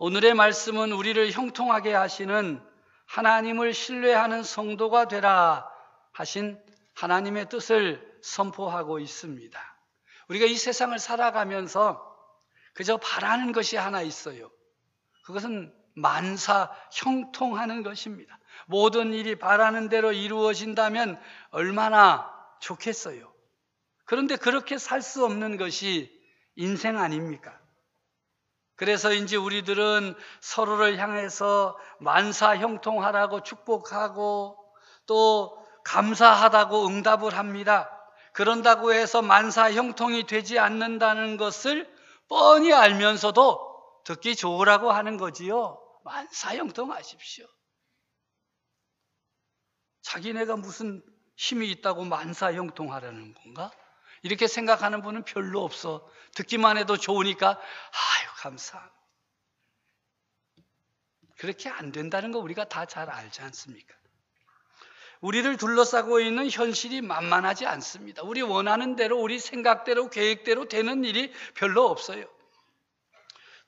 오늘의 말씀은 우리를 형통하게 하시는 하나님을 신뢰하는 성도가 되라 하신 하나님의 뜻을 선포하고 있습니다. 우리가 이 세상을 살아가면서 그저 바라는 것이 하나 있어요. 그것은 만사 형통하는 것입니다. 모든 일이 바라는 대로 이루어진다면 얼마나 좋겠어요. 그런데 그렇게 살 수 없는 것이 인생 아닙니까? 그래서 이제 우리들은 서로를 향해서 만사 형통하라고 축복하고 또 감사하다고 응답을 합니다. 그런다고 해서 만사 형통이 되지 않는다는 것을 뻔히 알면서도 듣기 좋으라고 하는 거지요. 만사 형통하십시오. 자기네가 무슨 힘이 있다고 만사 형통하라는 건가? 이렇게 생각하는 분은 별로 없어. 듣기만 해도 좋으니까 아유 감사합니다. 그렇게 안 된다는 거 우리가 다 잘 알지 않습니까? 우리를 둘러싸고 있는 현실이 만만하지 않습니다. 우리 원하는 대로, 우리 생각대로, 계획대로 되는 일이 별로 없어요.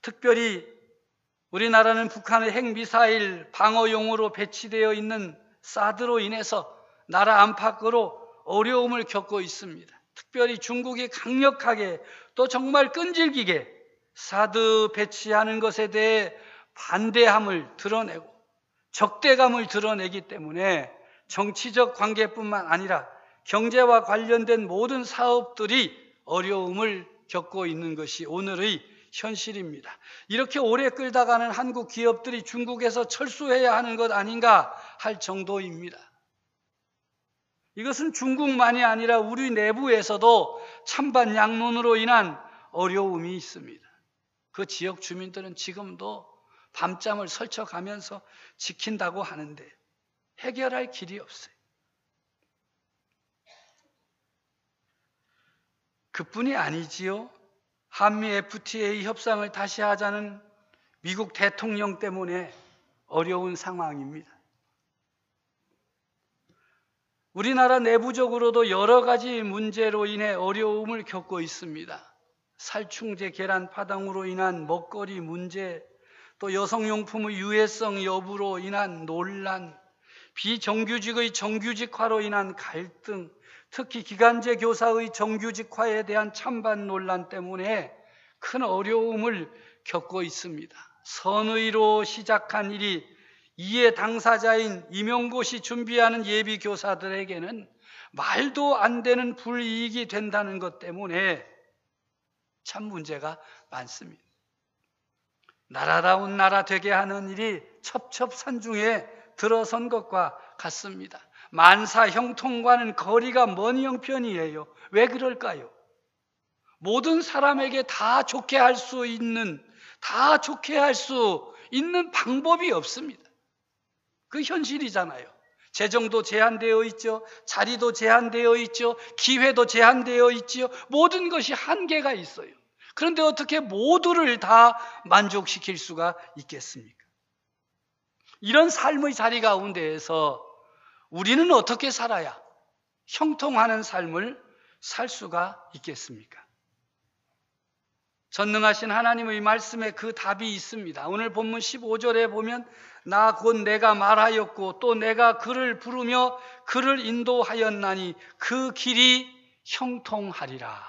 특별히 우리나라는 북한의 핵미사일 방어용으로 배치되어 있는 사드로 인해서 나라 안팎으로 어려움을 겪고 있습니다. 특별히 중국이 강력하게 또 정말 끈질기게 사드 배치하는 것에 대해 반대함을 드러내고 적대감을 드러내기 때문에 정치적 관계뿐만 아니라 경제와 관련된 모든 사업들이 어려움을 겪고 있는 것이 오늘의 현실입니다. 이렇게 오래 끌다가는 한국 기업들이 중국에서 철수해야 하는 것 아닌가 할 정도입니다. 이것은 중국만이 아니라 우리 내부에서도 찬반 양론으로 인한 어려움이 있습니다. 그 지역 주민들은 지금도 밤잠을 설쳐가면서 지킨다고 하는데 해결할 길이 없어요. 그뿐이 아니지요. 한미 FTA 협상을 다시 하자는 미국 대통령 때문에 어려운 상황입니다. 우리나라 내부적으로도 여러 가지 문제로 인해 어려움을 겪고 있습니다. 살충제 계란 파동으로 인한 먹거리 문제, 또 여성용품의 유해성 여부로 인한 논란, 비정규직의 정규직화로 인한 갈등, 특히 기간제 교사의 정규직화에 대한 찬반 논란 때문에 큰 어려움을 겪고 있습니다. 선의로 시작한 일이 이해 당사자인 임용고시 준비하는 예비 교사들에게는 말도 안 되는 불이익이 된다는 것 때문에 참 문제가 많습니다. 나라다운 나라 되게 하는 일이 첩첩산중에 들어선 것과 같습니다. 만사 형통과는 거리가 먼 형편이에요. 왜 그럴까요? 모든 사람에게 다 좋게 할 수 있는 방법이 없습니다. 그 현실이잖아요. 재정도 제한되어 있죠. 자리도 제한되어 있죠. 기회도 제한되어 있죠. 모든 것이 한계가 있어요. 그런데 어떻게 모두를 다 만족시킬 수가 있겠습니까? 이런 삶의 자리 가운데에서 우리는 어떻게 살아야 형통하는 삶을 살 수가 있겠습니까? 전능하신 하나님의 말씀에 그 답이 있습니다. 오늘 본문 15절에 보면 나 곧 내가 말하였고 또 내가 그를 부르며 그를 인도하였나니 그 길이 형통하리라.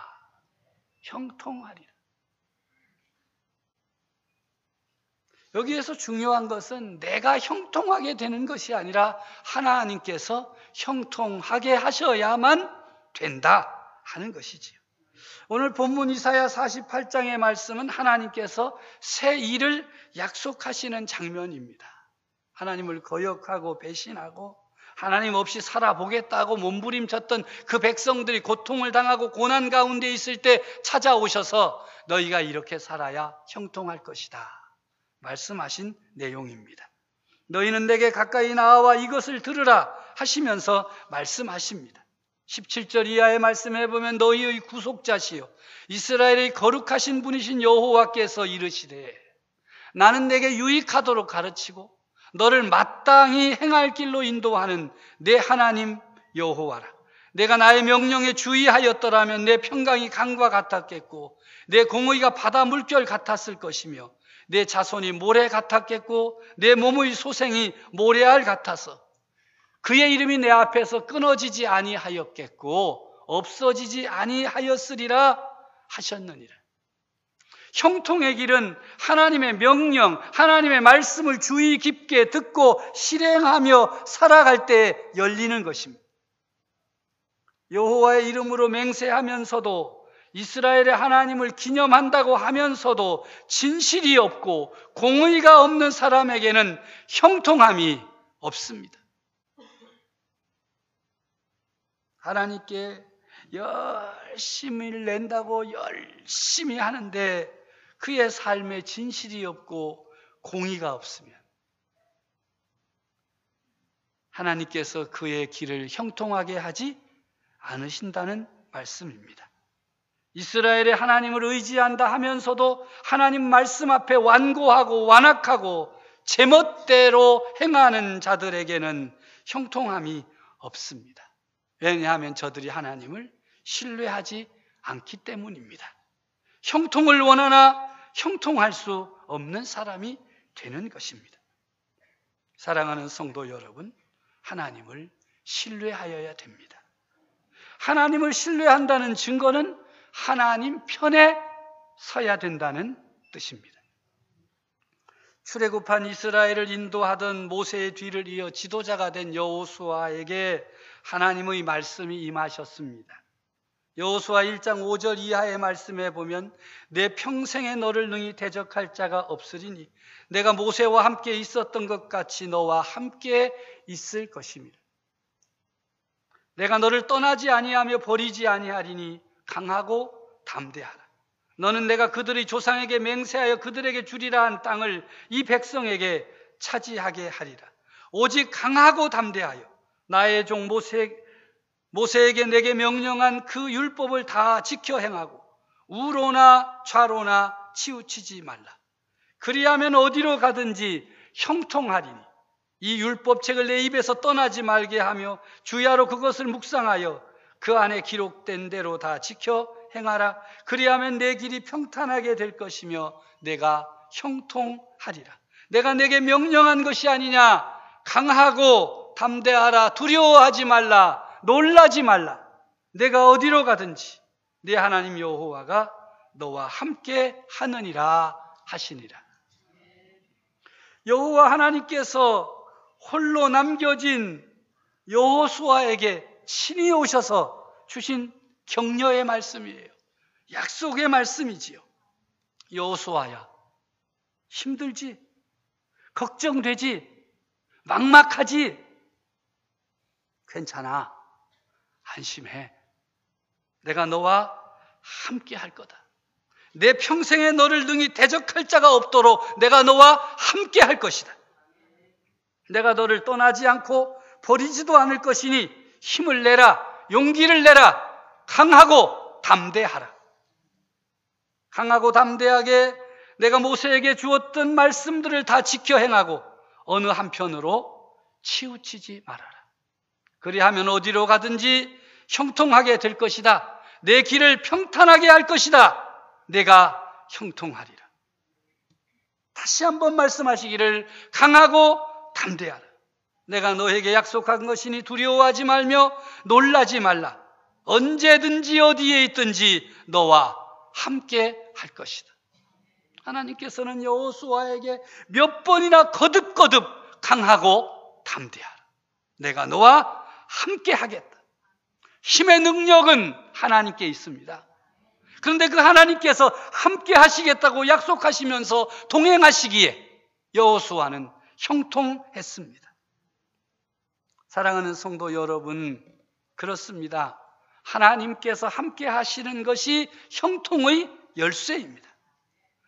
형통하리라. 여기에서 중요한 것은 내가 형통하게 되는 것이 아니라 하나님께서 형통하게 하셔야만 된다 하는 것이지요. 오늘 본문 이사야 48장의 말씀은 하나님께서 새 일을 약속하시는 장면입니다. 하나님을 거역하고 배신하고 하나님 없이 살아보겠다고 몸부림쳤던 그 백성들이 고통을 당하고 고난 가운데 있을 때 찾아오셔서 너희가 이렇게 살아야 형통할 것이다 말씀하신 내용입니다. 너희는 내게 가까이 나와 이것을 들으라 하시면서 말씀하십니다. 17절 이하의 말씀해 보면 너희의 구속자시요 이스라엘의 거룩하신 분이신 여호와께서 이르시되 나는 내게 유익하도록 가르치고 너를 마땅히 행할 길로 인도하는 내 하나님 여호와라. 내가 나의 명령에 주의하였더라면 내 평강이 강과 같았겠고 내 공의가 바다 물결 같았을 것이며 내 자손이 모래 같았겠고 내 몸의 소생이 모래알 같아서 그의 이름이 내 앞에서 끊어지지 아니하였겠고 없어지지 아니하였으리라 하셨느니라. 형통의 길은 하나님의 명령, 하나님의 말씀을 주의 깊게 듣고 실행하며 살아갈 때 열리는 것입니다. 여호와의 이름으로 맹세하면서도 이스라엘의 하나님을 기념한다고 하면서도 진실이 없고 공의가 없는 사람에게는 형통함이 없습니다. 하나님께 열심히 낸다고 열심히 하는데 그의 삶에 진실이 없고 공의가 없으면 하나님께서 그의 길을 형통하게 하지 않으신다는 말씀입니다. 이스라엘의 하나님을 의지한다 하면서도 하나님 말씀 앞에 완고하고 완악하고 제멋대로 행하는 자들에게는 형통함이 없습니다. 왜냐하면 저들이 하나님을 신뢰하지 않기 때문입니다. 형통을 원하나 형통할 수 없는 사람이 되는 것입니다. 사랑하는 성도 여러분, 하나님을 신뢰하여야 됩니다. 하나님을 신뢰한다는 증거는 하나님 편에 서야 된다는 뜻입니다. 출애굽한 이스라엘을 인도하던 모세의 뒤를 이어 지도자가 된 여호수아에게 하나님의 말씀이 임하셨습니다. 여호수아 1장 5절 이하의 말씀에 보면 내 평생에 너를 능히 대적할 자가 없으리니 내가 모세와 함께 있었던 것 같이 너와 함께 있을 것입니다. 내가 너를 떠나지 아니하며 버리지 아니하리니 강하고 담대하라. 너는 내가 그들의 조상에게 맹세하여 그들에게 주리라 한 땅을 이 백성에게 차지하게 하리라. 오직 강하고 담대하여 나의 종 모세에게 내게 명령한 그 율법을 다 지켜 행하고 우로나 좌로나 치우치지 말라. 그리하면 어디로 가든지 형통하리니 이 율법책을 내 입에서 떠나지 말게 하며 주야로 그것을 묵상하여 그 안에 기록된 대로 다 지켜 행하라. 그리하면 내 길이 평탄하게 될 것이며 내가 형통하리라. 내가 내게 명령한 것이 아니냐. 강하고 담대하라. 두려워하지 말라. 놀라지 말라. 내가 어디로 가든지 내 하나님 여호와가 너와 함께 하느니라 하시니라. 여호와 하나님께서 홀로 남겨진 여호수아에게 친히 오셔서 주신 격려의 말씀이에요. 약속의 말씀이지요. 여호수아야, 힘들지? 걱정되지? 막막하지? 괜찮아. 안심해. 내가 너와 함께 할 거다. 내 평생에 너를 능히 대적할 자가 없도록 내가 너와 함께 할 것이다. 내가 너를 떠나지 않고 버리지도 않을 것이니 힘을 내라. 용기를 내라. 강하고 담대하라. 강하고 담대하게 내가 모세에게 주었던 말씀들을 다 지켜 행하고 어느 한편으로 치우치지 말아라. 그리하면 어디로 가든지 형통하게 될 것이다. 내 길을 평탄하게 할 것이다. 내가 형통하리라. 다시 한번 말씀하시기를 강하고 담대하라. 내가 너에게 약속한 것이니 두려워하지 말며 놀라지 말라. 언제든지 어디에 있든지 너와 함께 할 것이다. 하나님께서는 여호수아에게 몇 번이나 거듭거듭 강하고 담대하라. 내가 너와 함께 하겠다. 힘의 능력은 하나님께 있습니다. 그런데 그 하나님께서 함께 하시겠다고 약속하시면서 동행하시기에 여호수아는 형통했습니다. 사랑하는 성도 여러분, 그렇습니다. 하나님께서 함께 하시는 것이 형통의 열쇠입니다.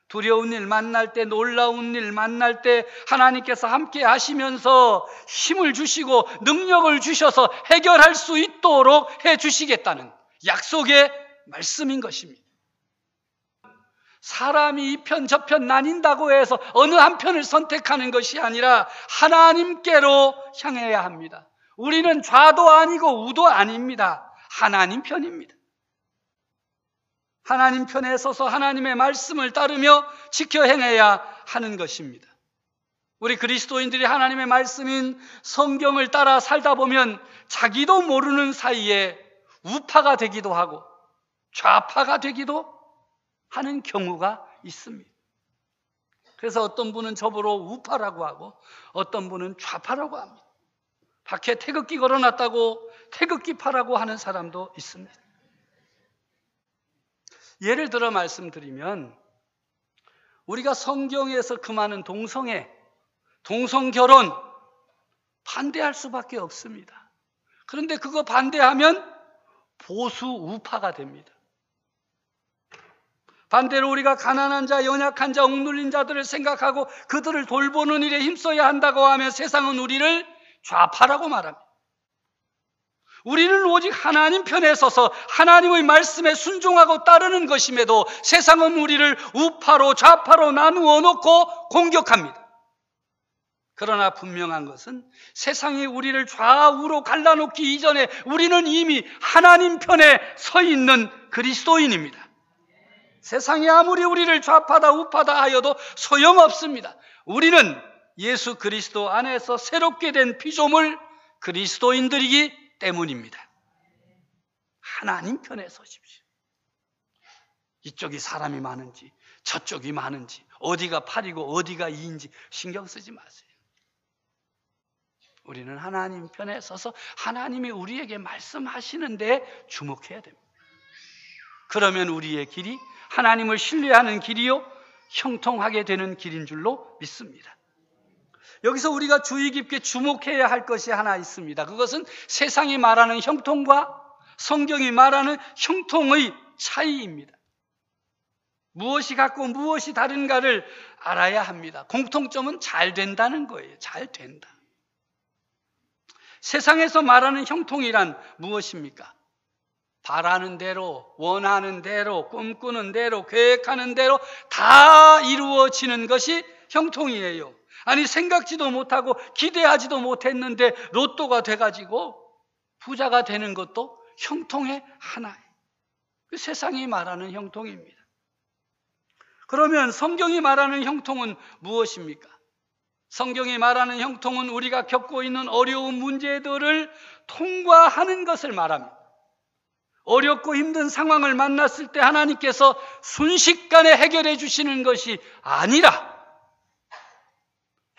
두려운 일 만날 때, 놀라운 일 만날 때 하나님께서 함께 하시면서 힘을 주시고 능력을 주셔서 해결할 수 있도록 해주시겠다는 약속의 말씀인 것입니다. 사람이 이 편 저 편 나뉜다고 해서 어느 한편을 선택하는 것이 아니라 하나님께로 향해야 합니다. 우리는 좌도 아니고 우도 아닙니다. 하나님 편입니다. 하나님 편에 서서 하나님의 말씀을 따르며 지켜 행해야 하는 것입니다. 우리 그리스도인들이 하나님의 말씀인 성경을 따라 살다 보면 자기도 모르는 사이에 우파가 되기도 하고 좌파가 되기도 하는 경우가 있습니다. 그래서 어떤 분은 저보러 우파라고 하고 어떤 분은 좌파라고 합니다. 밖에 태극기 걸어놨다고 태극기파라고 하는 사람도 있습니다. 예를 들어 말씀드리면 우리가 성경에서 금하는 동성애, 동성결혼 반대할 수밖에 없습니다. 그런데 그거 반대하면 보수 우파가 됩니다. 반대로 우리가 가난한 자, 연약한 자, 억눌린 자들을 생각하고 그들을 돌보는 일에 힘써야 한다고 하면 세상은 우리를 좌파라고 말합니다. 우리는 오직 하나님 편에 서서 하나님의 말씀에 순종하고 따르는 것임에도 세상은 우리를 우파로 좌파로 나누어 놓고 공격합니다. 그러나 분명한 것은 세상이 우리를 좌우로 갈라놓기 이전에 우리는 이미 하나님 편에 서 있는 그리스도인입니다. 세상이 아무리 우리를 좌파다 우파다 하여도 소용없습니다. 우리는 예수 그리스도 안에서 새롭게 된 피조물 그리스도인들이기 때문입니다. 하나님 편에 서십시오. 이쪽이 사람이 많은지 저쪽이 많은지 어디가 8이고 어디가 2인지 신경 쓰지 마세요. 우리는 하나님 편에 서서 하나님이 우리에게 말씀하시는데 주목해야 됩니다. 그러면 우리의 길이 하나님을 신뢰하는 길이요 형통하게 되는 길인 줄로 믿습니다. 여기서 우리가 주의 깊게 주목해야 할 것이 하나 있습니다. 그것은 세상이 말하는 형통과 성경이 말하는 형통의 차이입니다. 무엇이 같고 무엇이 다른가를 알아야 합니다. 공통점은 잘 된다는 거예요. 잘 된다. 세상에서 말하는 형통이란 무엇입니까? 바라는 대로, 원하는 대로, 꿈꾸는 대로, 계획하는 대로 다 이루어지는 것이 형통이에요. 아니 생각지도 못하고 기대하지도 못했는데 로또가 돼가지고 부자가 되는 것도 형통의 하나예요. 그 세상이 말하는 형통입니다. 그러면 성경이 말하는 형통은 무엇입니까? 성경이 말하는 형통은 우리가 겪고 있는 어려운 문제들을 통과하는 것을 말합니다. 어렵고 힘든 상황을 만났을 때 하나님께서 순식간에 해결해 주시는 것이 아니라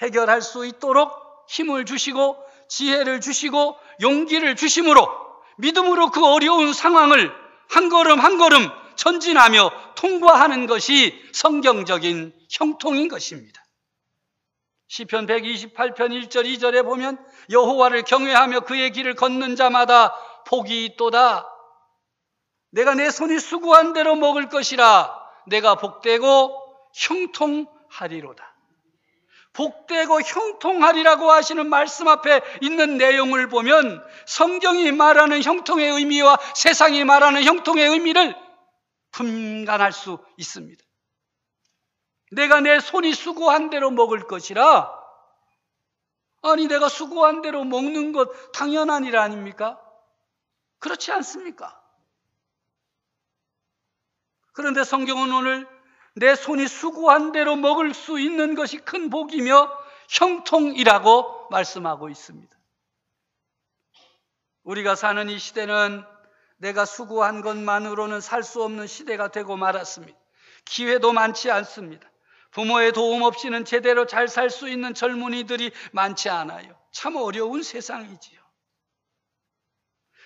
해결할 수 있도록 힘을 주시고 지혜를 주시고 용기를 주심으로 믿음으로 그 어려운 상황을 한 걸음 한 걸음 전진하며 통과하는 것이 성경적인 형통인 것입니다. 시편 128편 1절 2절에 보면 여호와를 경외하며 그의 길을 걷는 자마다 복이 있도다. 내가 내 손이 수고한 대로 먹을 것이라. 내가 복되고 형통하리로다. 복되고 형통하리라고 하시는 말씀 앞에 있는 내용을 보면 성경이 말하는 형통의 의미와 세상이 말하는 형통의 의미를 분간할 수 있습니다. 내가 내 손이 수고한 대로 먹을 것이라. 아니 내가 수고한 대로 먹는 것 당연한 일 아닙니까? 그렇지 않습니까? 그런데 성경은 오늘 내 손이 수고한 대로 먹을 수 있는 것이 큰 복이며 형통이라고 말씀하고 있습니다. 우리가 사는 이 시대는 내가 수고한 것만으로는 살 수 없는 시대가 되고 말았습니다. 기회도 많지 않습니다. 부모의 도움 없이는 제대로 잘 살 수 있는 젊은이들이 많지 않아요. 참 어려운 세상이지요.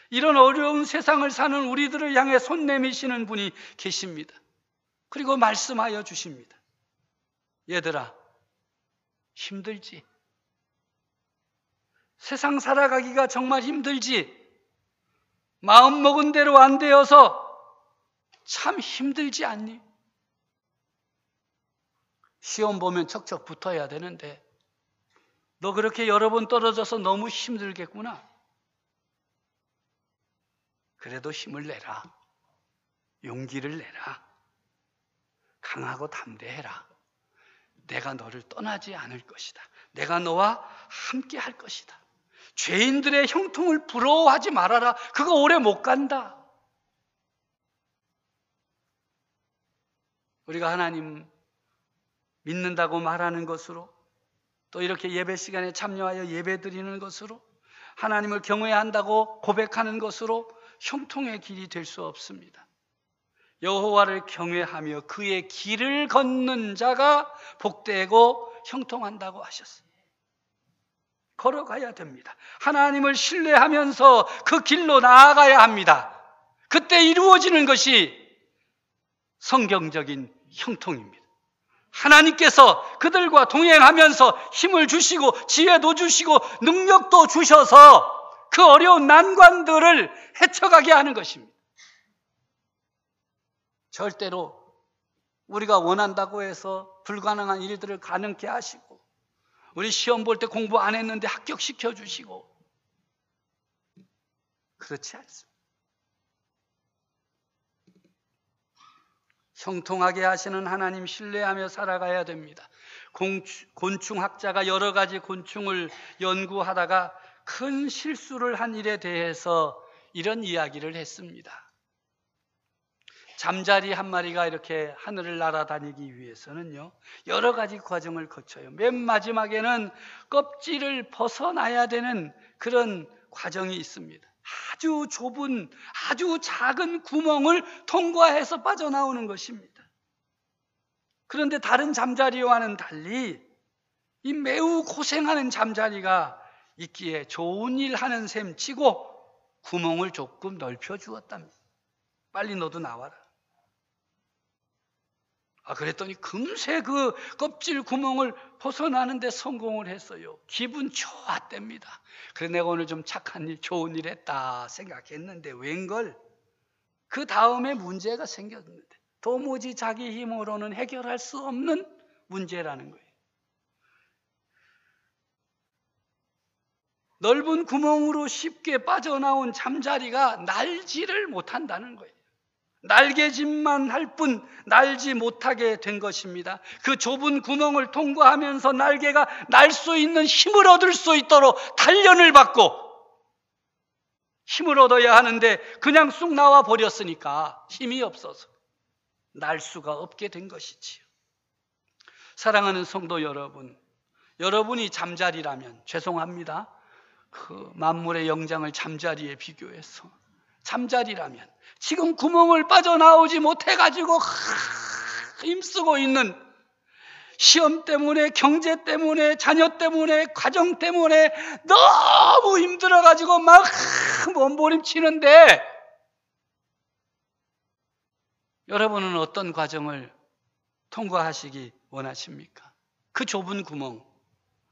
이런 어려운 세상을 사는 우리들을 향해 손 내미시는 분이 계십니다. 그리고 말씀하여 주십니다. 얘들아, 힘들지? 세상 살아가기가 정말 힘들지? 마음먹은 대로 안 되어서 참 힘들지 않니? 시험 보면 척척 붙어야 되는데 너 그렇게 여러 번 떨어져서 너무 힘들겠구나. 그래도 힘을 내라. 용기를 내라. 강하고 담대해라. 내가 너를 떠나지 않을 것이다. 내가 너와 함께 할 것이다. 죄인들의 형통을 부러워하지 말아라. 그거 오래 못 간다. 우리가 하나님 믿는다고 말하는 것으로, 또 이렇게 예배 시간에 참여하여 예배 드리는 것으로, 하나님을 경외한다고 고백하는 것으로 형통의 길이 될 수 없습니다. 여호와를 경외하며 그의 길을 걷는 자가 복되고 형통한다고 하셨어요. 걸어가야 됩니다. 하나님을 신뢰하면서 그 길로 나아가야 합니다. 그때 이루어지는 것이 성경적인 형통입니다. 하나님께서 그들과 동행하면서 힘을 주시고 지혜도 주시고 능력도 주셔서 그 어려운 난관들을 헤쳐가게 하는 것입니다. 절대로 우리가 원한다고 해서 불가능한 일들을 가능케 하시고, 우리 시험 볼 때 공부 안 했는데 합격시켜 주시고, 그렇지 않습니다. 형통하게 하시는 하나님 신뢰하며 살아가야 됩니다. 곤충학자가 여러 가지 곤충을 연구하다가 큰 실수를 한 일에 대해서 이런 이야기를 했습니다. 잠자리 한 마리가 이렇게 하늘을 날아다니기 위해서는요, 여러 가지 과정을 거쳐요. 맨 마지막에는 껍질을 벗어나야 되는 그런 과정이 있습니다. 아주 좁은, 아주 작은 구멍을 통과해서 빠져나오는 것입니다. 그런데 다른 잠자리와는 달리 이 매우 고생하는 잠자리가 있기에 좋은 일 하는 셈 치고 구멍을 조금 넓혀 주었답니다. 빨리 너도 나와라. 그랬더니 금세 그 껍질 구멍을 벗어나는데 성공을 했어요. 기분 좋았답니다. 그래, 내가 오늘 좀 착한 일, 좋은 일 했다 생각했는데 웬걸 그 다음에 문제가 생겼는데 도무지 자기 힘으로는 해결할 수 없는 문제라는 거예요. 넓은 구멍으로 쉽게 빠져나온 잠자리가 날지를 못한다는 거예요. 날개짓만 할 뿐 날지 못하게 된 것입니다. 그 좁은 구멍을 통과하면서 날개가 날 수 있는 힘을 얻을 수 있도록 단련을 받고 힘을 얻어야 하는데 그냥 쑥 나와 버렸으니까 힘이 없어서 날 수가 없게 된 것이지요. 사랑하는 성도 여러분, 여러분이 잠자리라면, 죄송합니다, 그 만물의 영장을 잠자리에 비교해서 잠자리라면 지금 구멍을 빠져나오지 못해가지고 힘쓰고 있는, 시험 때문에, 경제 때문에, 자녀 때문에, 가정 때문에 너무 힘들어가지고 막 몸부림치는데, 여러분은 어떤 과정을 통과하시기 원하십니까? 그 좁은 구멍,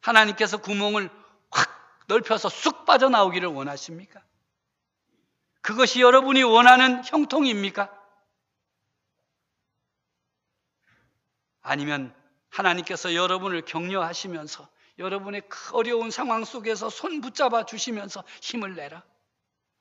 하나님께서 구멍을 확 넓혀서 쑥 빠져나오기를 원하십니까? 그것이 여러분이 원하는 형통입니까? 아니면 하나님께서 여러분을 격려하시면서 여러분의 어려운 상황 속에서 손 붙잡아 주시면서 힘을 내라,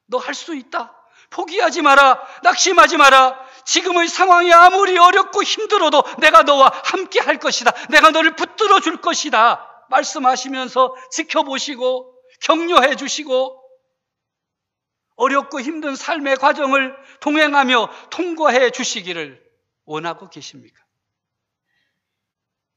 너 할 수 있다, 포기하지 마라, 낙심하지 마라, 지금의 상황이 아무리 어렵고 힘들어도 내가 너와 함께 할 것이다, 내가 너를 붙들어 줄 것이다 말씀하시면서 지켜보시고 격려해 주시고 어렵고 힘든 삶의 과정을 동행하며 통과해 주시기를 원하고 계십니까?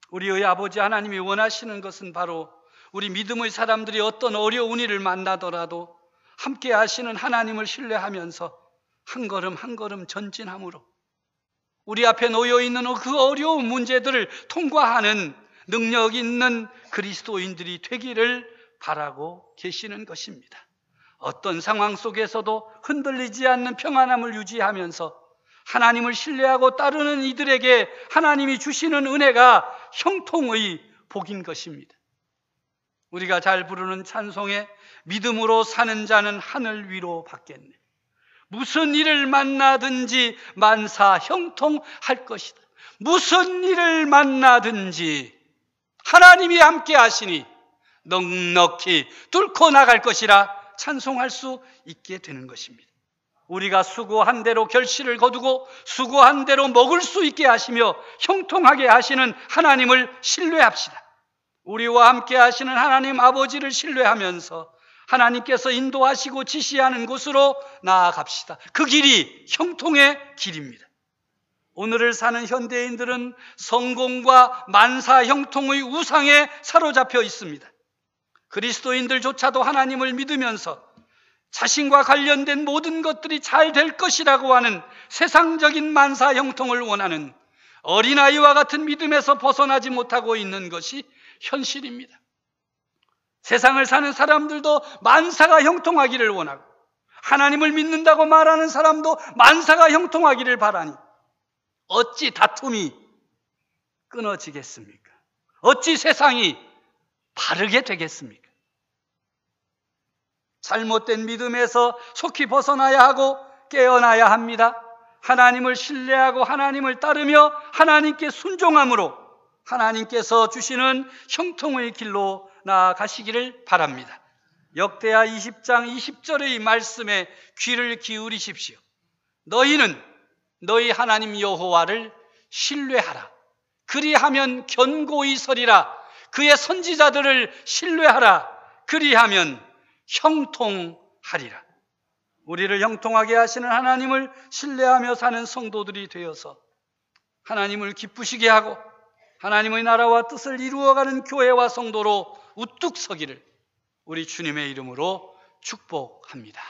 우리의 아버지 하나님이 원하시는 것은 바로 우리 믿음의 사람들이 어떤 어려운 일을 만나더라도 함께 하시는 하나님을 신뢰하면서 한 걸음 한 걸음 전진함으로 우리 앞에 놓여있는 그 어려운 문제들을 통과하는 능력 있는 그리스도인들이 되기를 바라고 계시는 것입니다. 어떤 상황 속에서도 흔들리지 않는 평안함을 유지하면서 하나님을 신뢰하고 따르는 이들에게 하나님이 주시는 은혜가 형통의 복인 것입니다. 우리가 잘 부르는 찬송에 믿음으로 사는 자는 하늘 위로 받겠네, 무슨 일을 만나든지 만사 형통할 것이다, 무슨 일을 만나든지 하나님이 함께 하시니 넉넉히 뚫고 나갈 것이라 찬송할 수 있게 되는 것입니다. 우리가 수고한 대로 결실을 거두고 수고한 대로 먹을 수 있게 하시며 형통하게 하시는 하나님을 신뢰합시다. 우리와 함께 하시는 하나님 아버지를 신뢰하면서 하나님께서 인도하시고 지시하는 곳으로 나아갑시다. 그 길이 형통의 길입니다. 오늘을 사는 현대인들은 성공과 만사 형통의 우상에 사로잡혀 있습니다. 그리스도인들조차도 하나님을 믿으면서 자신과 관련된 모든 것들이 잘 될 것이라고 하는 세상적인 만사 형통을 원하는 어린아이와 같은 믿음에서 벗어나지 못하고 있는 것이 현실입니다. 세상을 사는 사람들도 만사가 형통하기를 원하고 하나님을 믿는다고 말하는 사람도 만사가 형통하기를 바라니 어찌 다툼이 끊어지겠습니까? 어찌 세상이 바르게 되겠습니까? 잘못된 믿음에서 속히 벗어나야 하고 깨어나야 합니다. 하나님을 신뢰하고 하나님을 따르며 하나님께 순종함으로 하나님께서 주시는 형통의 길로 나아가시기를 바랍니다. 역대하 20장 20절의 말씀에 귀를 기울이십시오. 너희는 너희 하나님 여호와를 신뢰하라. 그리하면 견고히 서리라. 그의 선지자들을 신뢰하라. 그리하면 형통하리라. 우리를 형통하게 하시는 하나님을 신뢰하며 사는 성도들이 되어서 하나님을 기쁘시게 하고 하나님의 나라와 뜻을 이루어가는 교회와 성도로 우뚝 서기를 우리 주님의 이름으로 축복합니다.